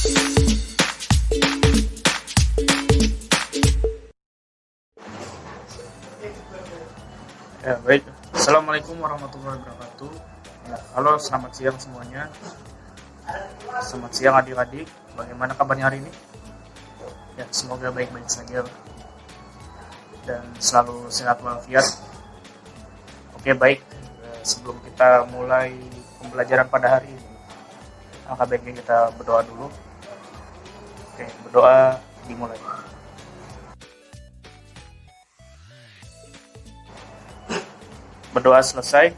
Ya, baik. Assalamualaikum warahmatullahi wabarakatuh. Ya, halo, selamat siang semuanya. Selamat siang adik-adik. Bagaimana kabarnya hari ini? Ya, semoga baik-baik saja dan selalu sehat walafiat. Oke, baik. Sebelum kita mulai pembelajaran pada hari ini, maka baiknya kita berdoa dulu. Oke, berdoa dimulai. Berdoa selesai.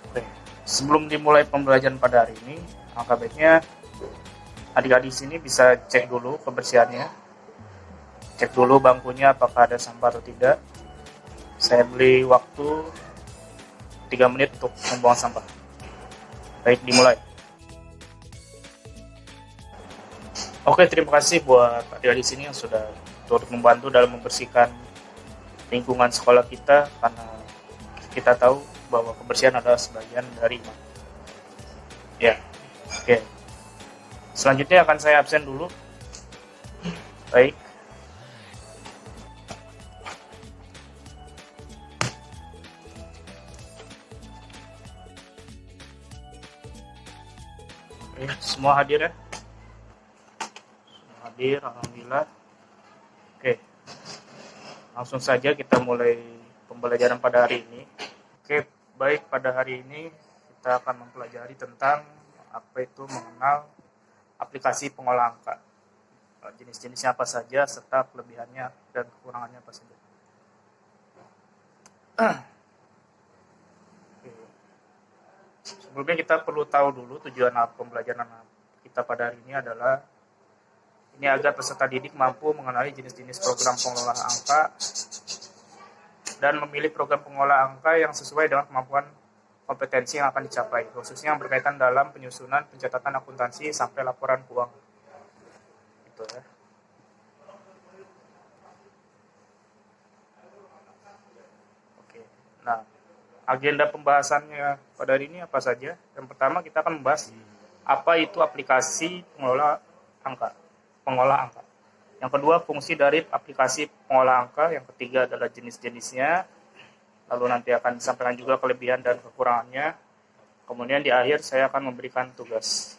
Oke, sebelum dimulai pembelajaran pada hari ini, maka baiknya adik-adik sini bisa cek dulu kebersihannya. Cek dulu bangkunya apakah ada sampah atau tidak. Saya beri waktu 3 menit untuk membuang sampah. Baik, dimulai. Oke, terima kasih buat adik-adik sini yang sudah turut membantu dalam membersihkan lingkungan sekolah kita, karena kita tahu bahwa kebersihan adalah sebagian dari iman. Ya, oke. Selanjutnya akan saya absen dulu. Baik. Oke, semua hadir ya? Semua hadir, alhamdulillah. Oke. Langsung saja kita mulai pembelajaran pada hari ini. Oke, baik, pada hari ini kita akan mempelajari tentang apa itu mengenal aplikasi pengolah angka. Jenis-jenisnya apa saja, serta kelebihannya dan kekurangannya apa saja. Oke. Sebelumnya kita perlu tahu dulu tujuan pembelajaran kita pada hari ini adalah ini agar peserta didik mampu mengenali jenis-jenis program pengolah angka dan memilih program pengolah angka yang sesuai dengan kemampuan kompetensi yang akan dicapai, khususnya yang berkaitan dalam penyusunan pencatatan akuntansi sampai laporan keuangan. Gitu ya. Oke. Nah, agenda pembahasannya pada hari ini apa saja? Yang pertama kita akan membahas apa itu aplikasi pengolah angka. Yang kedua, fungsi dari aplikasi pengolah angka. Yang ketiga adalah jenis-jenisnya. Lalu nanti akan disampaikan juga kelebihan dan kekurangannya. Kemudian di akhir saya akan memberikan tugas.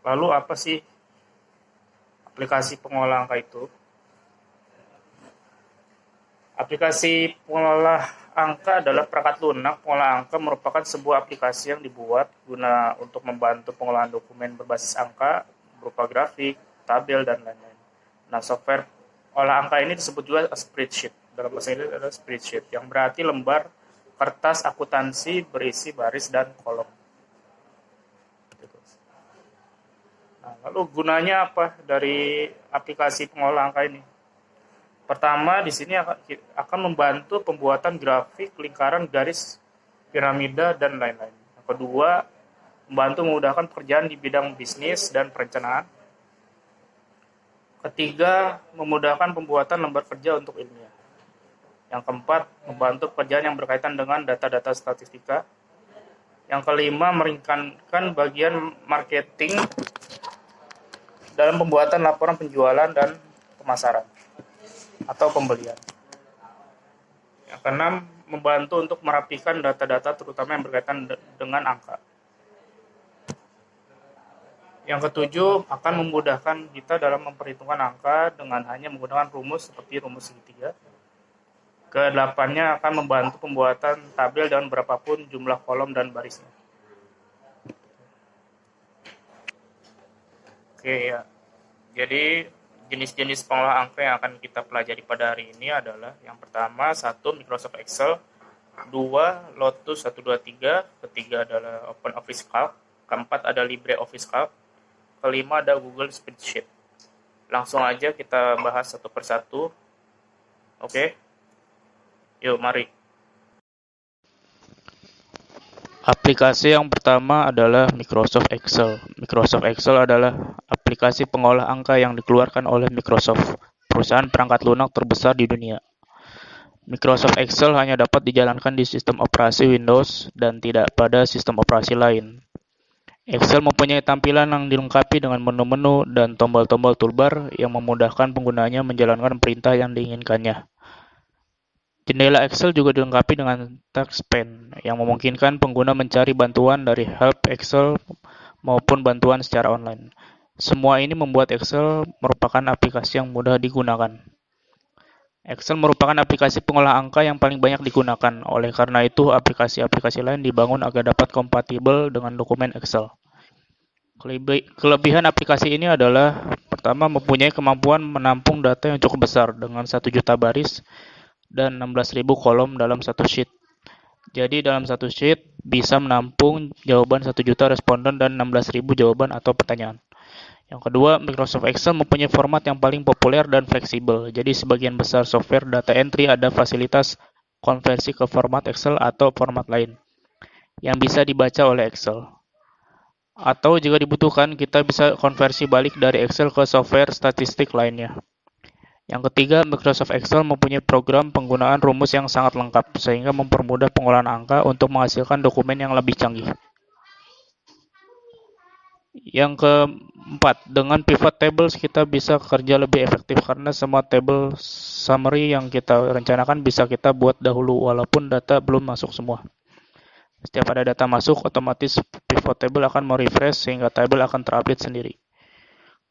Lalu apa sih aplikasi pengolah angka itu? Aplikasi pengolah angka adalah perangkat lunak. Pengolah angka merupakan sebuah aplikasi yang dibuat guna untuk membantu pengolahan dokumen berbasis angka berupa grafik, tabel, dan lain-lain. Nah, software olah angka ini disebut juga spreadsheet. Dalam bahasa Inggris adalah spreadsheet, yang berarti lembar kertas akuntansi berisi baris dan kolom. Nah, lalu gunanya apa dari aplikasi pengolah angka ini? Pertama, di sini akan membantu pembuatan grafik, lingkaran, garis, piramida, dan lain-lain. Yang kedua, membantu memudahkan pekerjaan di bidang bisnis dan perencanaan. Ketiga, memudahkan pembuatan lembar kerja untuk ilmiah. Yang keempat, membantu pekerjaan yang berkaitan dengan data-data statistika. Yang kelima, meringankan bagian marketing dalam pembuatan laporan penjualan dan pemasaran atau pembelian. Yang keenam, membantu untuk merapikan data-data terutama yang berkaitan dengan angka. Yang ketujuh, akan memudahkan kita dalam memperhitungkan angka dengan hanya menggunakan rumus seperti rumus segitiga. Kedelapannya akan membantu pembuatan tabel dengan berapapun jumlah kolom dan barisnya. Oke ya, jadi jenis-jenis pengolah angka yang akan kita pelajari pada hari ini adalah yang pertama, 1. Microsoft Excel, 2. Lotus 123, ketiga adalah OpenOffice Calc, keempat ada LibreOffice Calc, kelima ada Google Spreadsheet. Langsung aja kita bahas satu persatu. Oke? Yuk, mari. Aplikasi yang pertama adalah Microsoft Excel. Microsoft Excel adalah aplikasi pengolah angka yang dikeluarkan oleh Microsoft, perusahaan perangkat lunak terbesar di dunia. Microsoft Excel hanya dapat dijalankan di sistem operasi Windows dan tidak pada sistem operasi lain. Excel mempunyai tampilan yang dilengkapi dengan menu-menu dan tombol-tombol toolbar yang memudahkan penggunanya menjalankan perintah yang diinginkannya. Jendela Excel juga dilengkapi dengan text pane yang memungkinkan pengguna mencari bantuan dari Help Excel maupun bantuan secara online. Semua ini membuat Excel merupakan aplikasi yang mudah digunakan. Excel merupakan aplikasi pengolah angka yang paling banyak digunakan. Oleh karena itu, aplikasi-aplikasi lain dibangun agar dapat kompatibel dengan dokumen Excel. Kelebihan aplikasi ini adalah, pertama, mempunyai kemampuan menampung data yang cukup besar dengan 1 juta baris dan 16.000 kolom dalam satu sheet. Jadi dalam satu sheet bisa menampung jawaban 1 juta responden dan 16.000 jawaban atau pertanyaan. Yang kedua, Microsoft Excel mempunyai format yang paling populer dan fleksibel. Jadi sebagian besar software data entry ada fasilitas konversi ke format Excel atau format lain yang bisa dibaca oleh Excel. Atau jika dibutuhkan, kita bisa konversi balik dari Excel ke software statistik lainnya. Yang ketiga, Microsoft Excel mempunyai program penggunaan rumus yang sangat lengkap, sehingga mempermudah pengolahan angka untuk menghasilkan dokumen yang lebih canggih. Yang keempat, dengan pivot tables kita bisa kerja lebih efektif karena semua table summary yang kita rencanakan bisa kita buat dahulu walaupun data belum masuk semua. Setiap ada data masuk, otomatis pivot table akan merefresh sehingga table akan terupdate sendiri.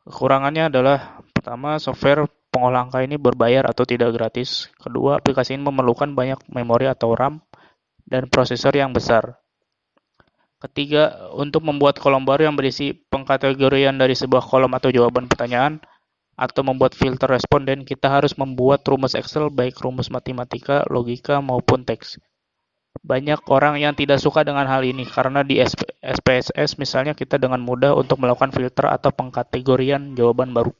Kekurangannya adalah, pertama, software pengolah angka ini berbayar atau tidak gratis. Kedua, aplikasi ini memerlukan banyak memori atau RAM dan prosesor yang besar. Ketiga, untuk membuat kolom baru yang berisi pengkategorian dari sebuah kolom atau jawaban pertanyaan, atau membuat filter responden, kita harus membuat rumus Excel baik rumus matematika, logika, maupun teks. Banyak orang yang tidak suka dengan hal ini karena di SPSS misalnya kita dengan mudah untuk melakukan filter atau pengkategorian jawaban baru.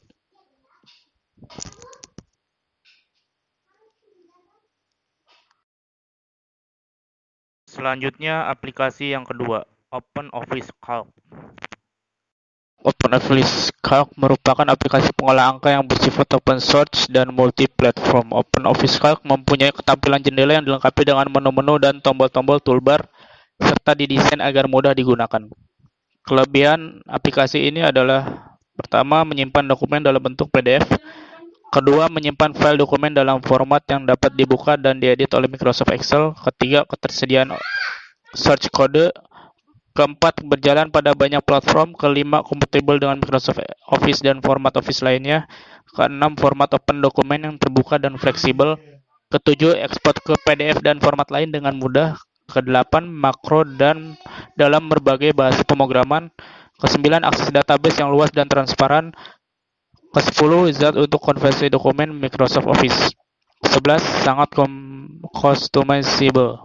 Selanjutnya, aplikasi yang kedua, OpenOffice Calc. OpenOffice Calc merupakan aplikasi pengolah angka yang bersifat open source dan multi-platform. OpenOffice Calc mempunyai ketampilan jendela yang dilengkapi dengan menu-menu dan tombol-tombol toolbar, serta didesain agar mudah digunakan. Kelebihan aplikasi ini adalah, pertama, menyimpan dokumen dalam bentuk PDF. Kedua, menyimpan file dokumen dalam format yang dapat dibuka dan diedit oleh Microsoft Excel. Ketiga, ketersediaan search kode. Keempat, berjalan pada banyak platform. Kelima, kompatibel dengan Microsoft Office dan format Office lainnya. Keenam, format open dokumen yang terbuka dan fleksibel. Ketujuh, ekspor ke PDF dan format lain dengan mudah. Kedelapan, makro dan dalam berbagai bahasa pemrograman. Kesembilan, akses database yang luas dan transparan. Kesepuluh, zat untuk konversi dokumen Microsoft Office. 11, sangat customizable.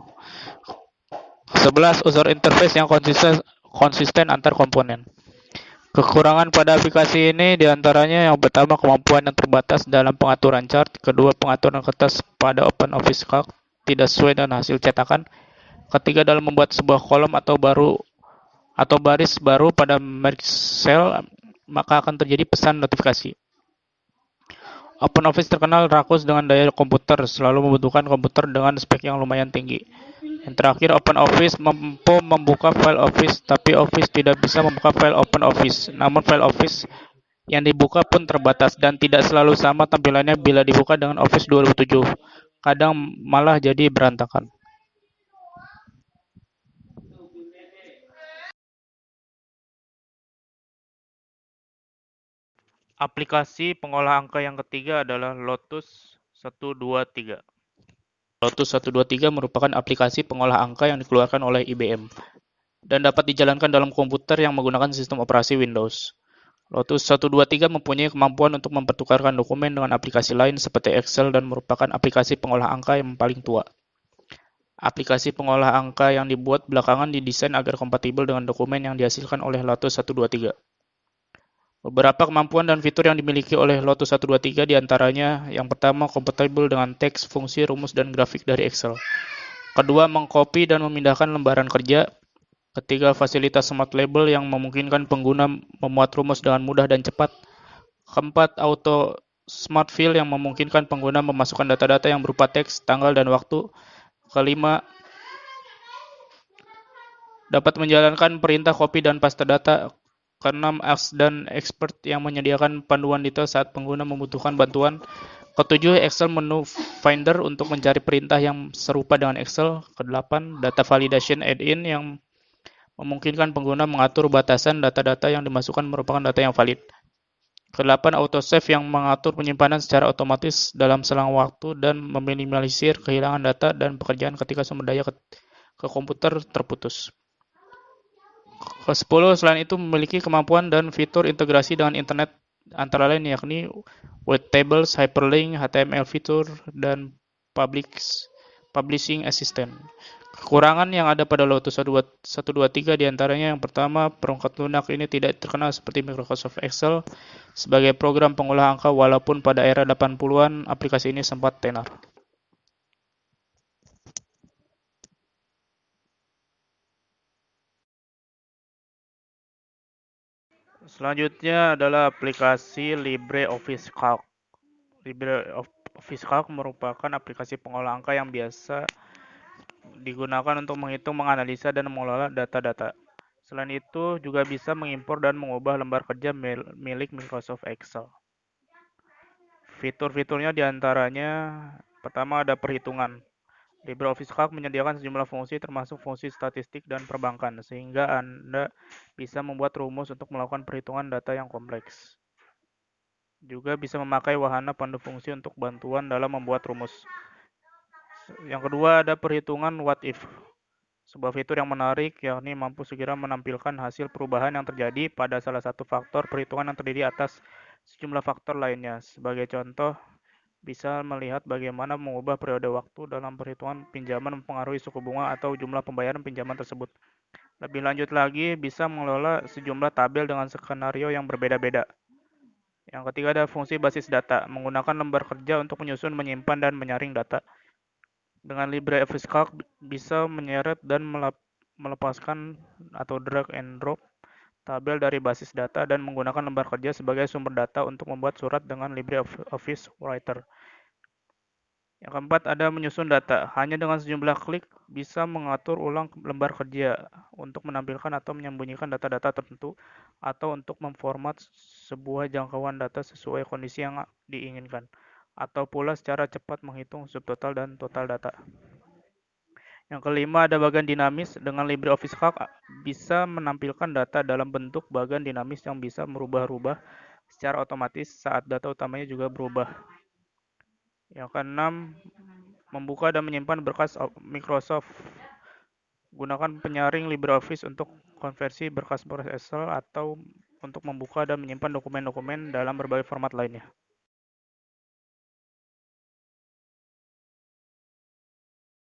11, user interface yang konsisten antar komponen. Kekurangan pada aplikasi ini diantaranya yang pertama, kemampuan yang terbatas dalam pengaturan chart. Kedua, pengaturan kertas pada OpenOffice Calc tidak sesuai dengan hasil cetakan. Ketiga, dalam membuat sebuah kolom atau baris baru pada merge cell, maka akan terjadi pesan notifikasi. OpenOffice terkenal rakus dengan daya komputer, selalu membutuhkan komputer dengan spek yang lumayan tinggi. Yang terakhir, OpenOffice mampu membuka file Office, tapi Office tidak bisa membuka file OpenOffice. Namun file Office yang dibuka pun terbatas dan tidak selalu sama tampilannya bila dibuka dengan Office 2007. Kadang malah jadi berantakan. Aplikasi pengolah angka yang ketiga adalah Lotus 123. Lotus 123 merupakan aplikasi pengolah angka yang dikeluarkan oleh IBM dan dapat dijalankan dalam komputer yang menggunakan sistem operasi Windows. Lotus 123 mempunyai kemampuan untuk mempertukarkan dokumen dengan aplikasi lain seperti Excel dan merupakan aplikasi pengolah angka yang paling tua. Aplikasi pengolah angka yang dibuat belakangan didesain agar kompatibel dengan dokumen yang dihasilkan oleh Lotus 123. Beberapa kemampuan dan fitur yang dimiliki oleh Lotus 123 diantaranya, yang pertama, kompatibel dengan teks, fungsi, rumus, dan grafik dari Excel. Kedua, mengcopy dan memindahkan lembaran kerja. Ketiga, fasilitas smart label yang memungkinkan pengguna memuat rumus dengan mudah dan cepat. Keempat, auto Smart Fill yang memungkinkan pengguna memasukkan data-data yang berupa teks, tanggal, dan waktu. Kelima, dapat menjalankan perintah copy dan paste data. Keenam, apps dan expert yang menyediakan panduan detail saat pengguna membutuhkan bantuan. Ketujuh, Excel menu Finder untuk mencari perintah yang serupa dengan Excel. Kedelapan, data validation add-in yang memungkinkan pengguna mengatur batasan data-data yang dimasukkan merupakan data yang valid. Kedelapan, autosave yang mengatur penyimpanan secara otomatis dalam selang waktu dan meminimalisir kehilangan data dan pekerjaan ketika sumber daya ke komputer terputus. Ke-10, selain itu memiliki kemampuan dan fitur integrasi dengan internet antara lain yakni web tables, hyperlink, HTML fitur, dan publishing assistant. Kekurangan yang ada pada Lotus 123 diantaranya yang pertama, perangkat lunak ini tidak terkenal seperti Microsoft Excel sebagai program pengolah angka walaupun pada era 80-an aplikasi ini sempat tenar. Selanjutnya adalah aplikasi LibreOffice Calc. LibreOffice Calc merupakan aplikasi pengolah angka yang biasa digunakan untuk menghitung, menganalisa, dan mengelola data-data. Selain itu, juga bisa mengimpor dan mengubah lembar kerja milik Microsoft Excel. Fitur-fiturnya diantaranya, pertama ada perhitungan. LibreOffice Calc menyediakan sejumlah fungsi termasuk fungsi statistik dan perbankan, sehingga Anda bisa membuat rumus untuk melakukan perhitungan data yang kompleks. Juga bisa memakai wahana pandu fungsi untuk bantuan dalam membuat rumus. Yang kedua ada perhitungan what if. Sebuah fitur yang menarik yakni mampu segera menampilkan hasil perubahan yang terjadi pada salah satu faktor perhitungan yang terdiri atas sejumlah faktor lainnya. Sebagai contoh, bisa melihat bagaimana mengubah periode waktu dalam perhitungan pinjaman mempengaruhi suku bunga atau jumlah pembayaran pinjaman tersebut. Lebih lanjut lagi, bisa mengelola sejumlah tabel dengan skenario yang berbeda-beda. Yang ketiga ada fungsi basis data, menggunakan lembar kerja untuk menyusun, menyimpan, dan menyaring data. Dengan LibreOffice Calc bisa menyeret dan melepaskan atau drag and drop tabel dari basis data dan menggunakan lembar kerja sebagai sumber data untuk membuat surat dengan LibreOffice Writer. Yang keempat ada menyusun data. Hanya dengan sejumlah klik bisa mengatur ulang lembar kerja untuk menampilkan atau menyembunyikan data-data tertentu atau untuk memformat sebuah jangkauan data sesuai kondisi yang diinginkan, atau pula secara cepat menghitung subtotal dan total data. Yang kelima ada bagan dinamis. Dengan LibreOffice Calc bisa menampilkan data dalam bentuk bagan dinamis yang bisa merubah-rubah secara otomatis saat data utamanya juga berubah. Yang keenam, membuka dan menyimpan berkas Microsoft. Gunakan penyaring LibreOffice untuk konversi berkas Excel atau untuk membuka dan menyimpan dokumen-dokumen dalam berbagai format lainnya.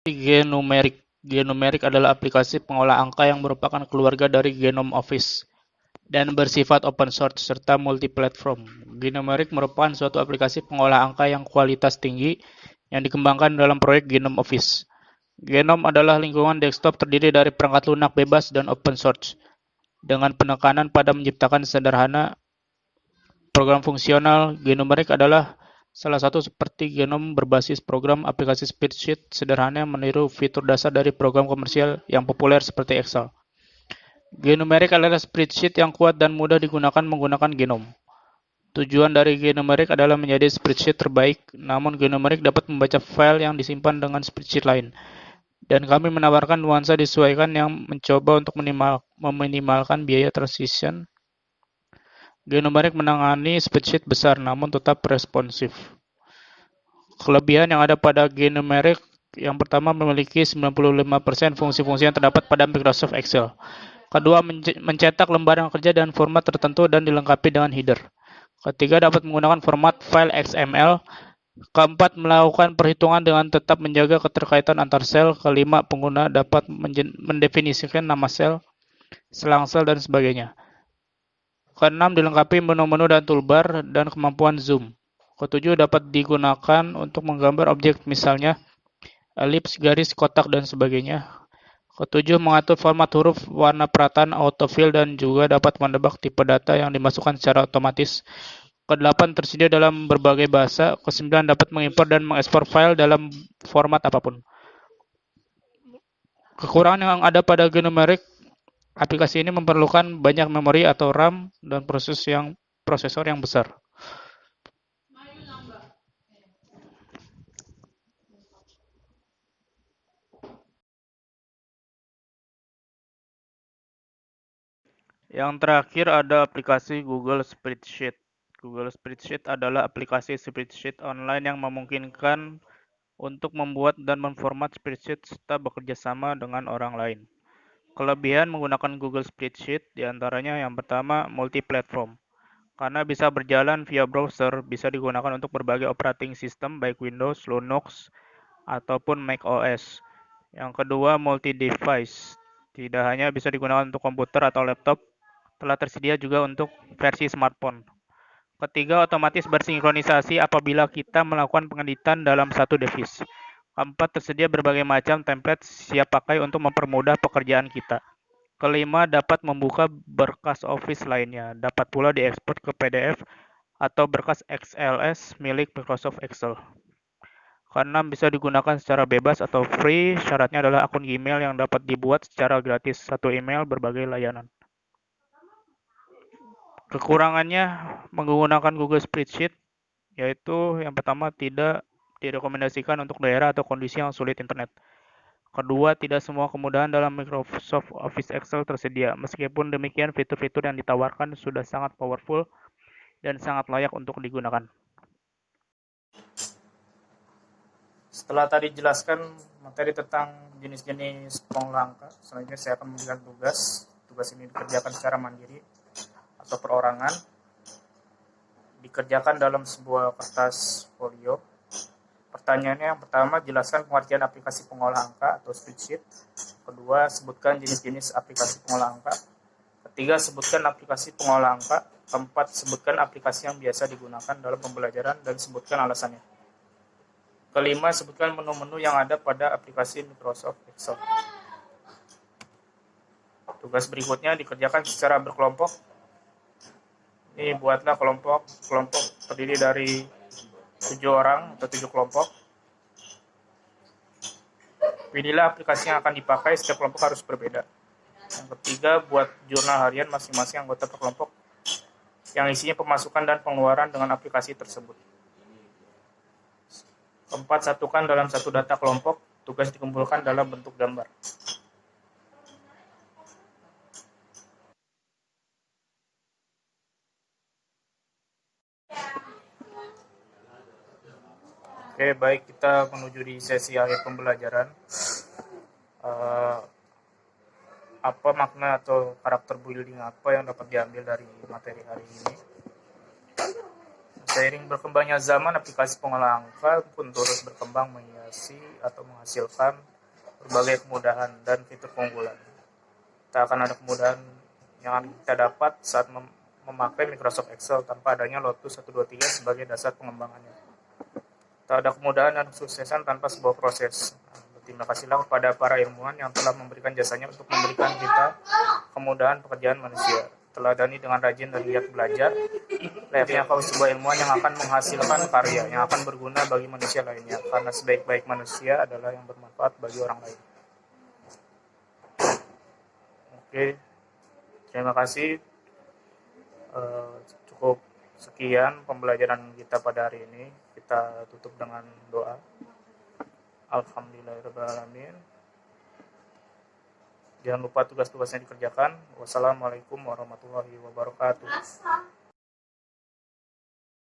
Genumeric. Genumeric adalah aplikasi pengolah angka yang merupakan keluarga dari Genome Office dan bersifat open source serta multi-platform. Genumeric merupakan suatu aplikasi pengolah angka yang kualitas tinggi yang dikembangkan dalam proyek Genome Office. Genome adalah lingkungan desktop terdiri dari perangkat lunak bebas dan open source, dengan penekanan pada menciptakan sederhana program fungsional. Genumeric adalah salah satu seperti Genome berbasis program aplikasi spreadsheet sederhana yang meniru fitur dasar dari program komersial yang populer seperti Excel. Genumeric adalah spreadsheet yang kuat dan mudah digunakan menggunakan Genome. Tujuan dari Genumeric adalah menjadi spreadsheet terbaik, namun Genumeric dapat membaca file yang disimpan dengan spreadsheet lain. Dan kami menawarkan nuansa disesuaikan yang mencoba untuk meminimalkan biaya transition. Genumeric menangani spreadsheet besar namun tetap responsif. Kelebihan yang ada pada Genumeric yang pertama memiliki 95% fungsi-fungsi yang terdapat pada Microsoft Excel. Kedua, mencetak lembaran kerja dan format tertentu dan dilengkapi dengan header. Ketiga, dapat menggunakan format file XML. Keempat, melakukan perhitungan dengan tetap menjaga keterkaitan antar sel. Kelima, pengguna dapat mendefinisikan nama sel, selang sel, dan sebagainya. Keenam, dilengkapi menu-menu dan toolbar dan kemampuan zoom. Ketujuh, dapat digunakan untuk menggambar objek misalnya elips, garis, kotak, dan sebagainya. Ketujuh, mengatur format huruf, warna perataan, autofill, dan juga dapat menebak tipe data yang dimasukkan secara otomatis. Kedelapan, tersedia dalam berbagai bahasa. Kesembilan, dapat mengimpor dan mengekspor file dalam format apapun. Kekurangan yang ada pada GNU/Numeric, aplikasi ini memerlukan banyak memori atau RAM dan prosesor yang besar. Yang terakhir ada aplikasi Google Spreadsheet. Google Spreadsheet adalah aplikasi spreadsheet online yang memungkinkan untuk membuat dan memformat spreadsheet serta bekerja sama dengan orang lain. Kelebihan menggunakan Google Spreadsheet diantaranya yang pertama, multi-platform. Karena bisa berjalan via browser, bisa digunakan untuk berbagai operating system baik Windows, Linux, ataupun Mac OS. Yang kedua, multi-device. Tidak hanya bisa digunakan untuk komputer atau laptop, telah tersedia juga untuk versi smartphone. Ketiga, otomatis bersinkronisasi apabila kita melakukan pengeditan dalam satu device. Keempat, tersedia berbagai macam template siap pakai untuk mempermudah pekerjaan kita. Kelima, dapat membuka berkas Office lainnya. Dapat pula diekspor ke PDF atau berkas XLS milik Microsoft Excel. Keenam, bisa digunakan secara bebas atau free. Syaratnya adalah akun Gmail yang dapat dibuat secara gratis. Satu email berbagai layanan. Kekurangannya menggunakan Google Spreadsheet yaitu yang pertama, tidak direkomendasikan untuk daerah atau kondisi yang sulit internet. Kedua, tidak semua kemudahan dalam Microsoft Office Excel tersedia. Meskipun demikian, fitur-fitur yang ditawarkan sudah sangat powerful dan sangat layak untuk digunakan. Setelah tadi jelaskan materi tentang jenis-jenis pengolah angka, selanjutnya saya akan memberikan tugas. Tugas ini dikerjakan secara mandiri atau perorangan. Dikerjakan dalam sebuah kertas folio. Pertanyaannya yang pertama, jelaskan pengertian aplikasi pengolah angka atau spreadsheet. Kedua, sebutkan jenis-jenis aplikasi pengolah angka. Ketiga, sebutkan aplikasi pengolah angka. Keempat, sebutkan aplikasi yang biasa digunakan dalam pembelajaran dan sebutkan alasannya. Kelima, sebutkan menu-menu yang ada pada aplikasi Microsoft Excel. Tugas berikutnya dikerjakan secara berkelompok. Ini buatlah kelompok terdiri dari 7 orang atau 7 kelompok. Pilihlah aplikasi yang akan dipakai, setiap kelompok harus berbeda. Yang ketiga, buat jurnal harian masing-masing anggota per kelompok yang isinya pemasukan dan pengeluaran dengan aplikasi tersebut. Keempat, satukan dalam satu data kelompok, tugas dikumpulkan dalam bentuk gambar. Oke, baik, kita menuju di sesi akhir pembelajaran. Apa makna atau karakter building apa yang dapat diambil dari materi hari ini? Seiring berkembangnya zaman, aplikasi pengolah angka pun turut berkembang menghiasi atau menghasilkan berbagai kemudahan dan fitur keunggulan. Kita akan ada kemudahan yang akan kita dapat saat memakai Microsoft Excel tanpa adanya Lotus 123 sebagai dasar pengembangannya. Tak ada kemudahan dan kesuksesan tanpa sebuah proses. Berterima kasihlah kepada para ilmuwan yang telah memberikan jasanya untuk memberikan kita kemudahan pekerjaan manusia. Teladani dengan rajin dan giat belajar, layaknya kau sebuah ilmuwan yang akan menghasilkan karya yang akan berguna bagi manusia lainnya, karena sebaik-baik manusia adalah yang bermanfaat bagi orang lain. Oke, terima kasih. Cukup sekian pembelajaran kita pada hari ini. Kita tutup dengan doa. Alhamdulillahirrahmanirrahim. Jangan lupa tugas-tugasnya dikerjakan. Wassalamualaikum warahmatullahi wabarakatuh.